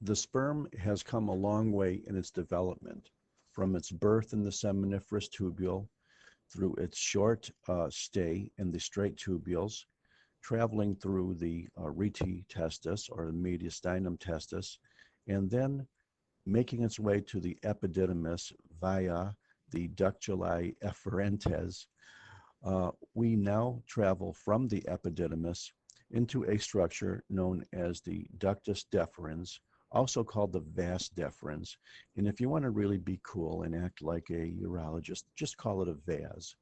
The sperm has come a long way in its development, from its birth in the seminiferous tubule through its short stay in the straight tubules, traveling through the rete testis or the mediastinum testis, and then making its way to the epididymis via the ductuli efferentes. We now travel from the epididymis into a structure known as the ductus deferens, also called the vas deferens. And if you want to really be cool and act like a urologist, just call it a vas.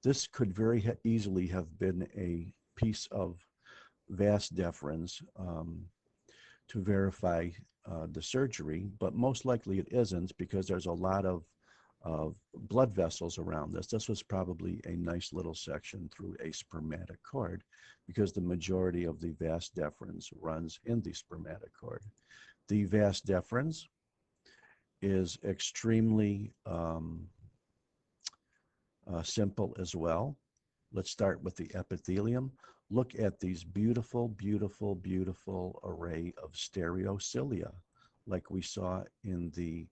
This could very easily have been a piece of vas deferens to verify the surgery, but most likely it isn't because there's a lot of blood vessels around this. This was probably a nice little section through a spermatic cord because the majority of the vas deferens runs in the spermatic cord. The vas deferens is extremely simple as well. Let's start with the epithelium. Look at these beautiful, beautiful, beautiful array of stereocilia like we saw in the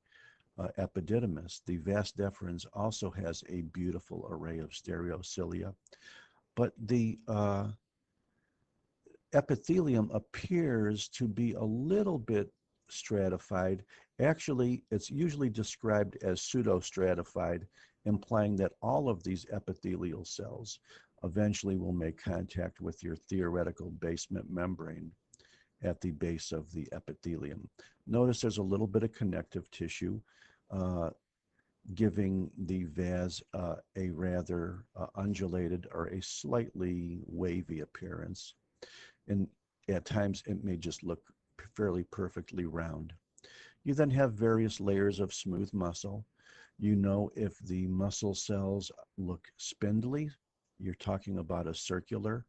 epididymis. The vas deferens also has a beautiful array of stereocilia, but the epithelium appears to be a little bit stratified. Actually, it's usually described as pseudostratified, implying that all of these epithelial cells eventually will make contact with your theoretical basement membrane at the base of the epithelium. Notice there's a little bit of connective tissue, giving the vas a rather undulated or a slightly wavy appearance. And at times it may just look fairly perfectly round. You then have various layers of smooth muscle. You know if the muscle cells look spindly, you're talking about a circular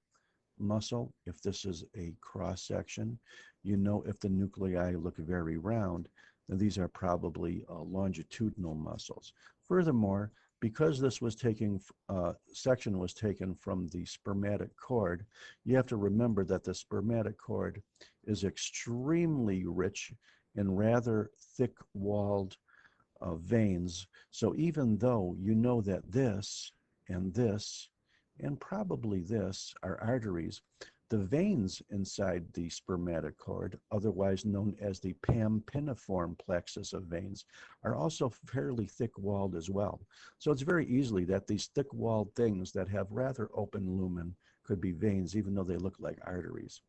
muscle. If this is a cross section, you know if the nuclei look very round, then these are probably longitudinal muscles. Furthermore, because this was section was taken from the spermatic cord, you have to remember that the spermatic cord is extremely rich in rather thick-walled veins. So even though you know that this and probably this are arteries, the veins inside the spermatic cord, otherwise known as the pampiniform plexus of veins, are also fairly thick-walled as well. So it's very easily that these thick-walled things that have rather open lumen could be veins, even though they look like arteries.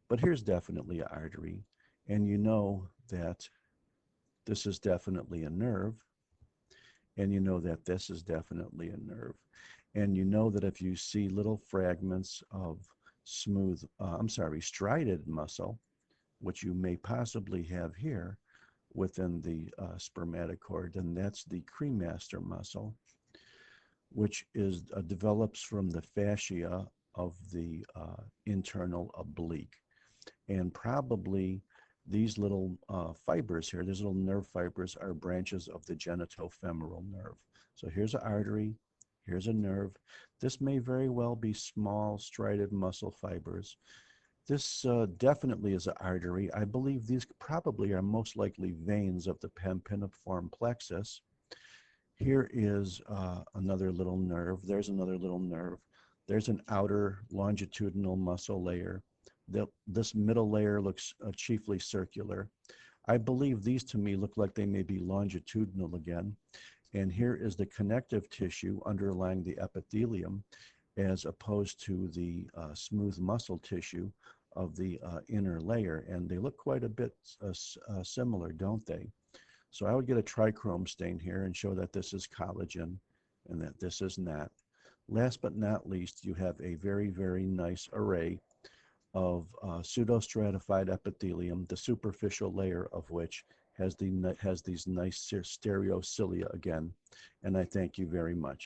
But here's definitely an artery, and you know that this is definitely a nerve, and you know that this is definitely a nerve. And you know that if you see little fragments of striated muscle, which you may possibly have here within the spermatic cord, then that's the cremaster muscle, which develops from the fascia of the internal oblique. And probably these little fibers here, these little nerve fibers, are branches of the genitofemoral nerve. So here's an artery, here's a nerve. This may very well be small striated muscle fibers. This definitely is an artery. I believe these probably are most likely veins of the pampiniform plexus. Here is another little nerve. There's another little nerve. There's an outer longitudinal muscle layer. This middle layer looks chiefly circular. I believe these to me look like they may be longitudinal again. And here is the connective tissue underlying the epithelium as opposed to the smooth muscle tissue of the inner layer. And they look quite a bit similar, don't they? So I would get a trichrome stain here and show that this is collagen and that this is not. Last but not least, you have a very, very nice array of pseudostratified epithelium, the superficial layer of which has these nice stereocilia again. And I thank you very much.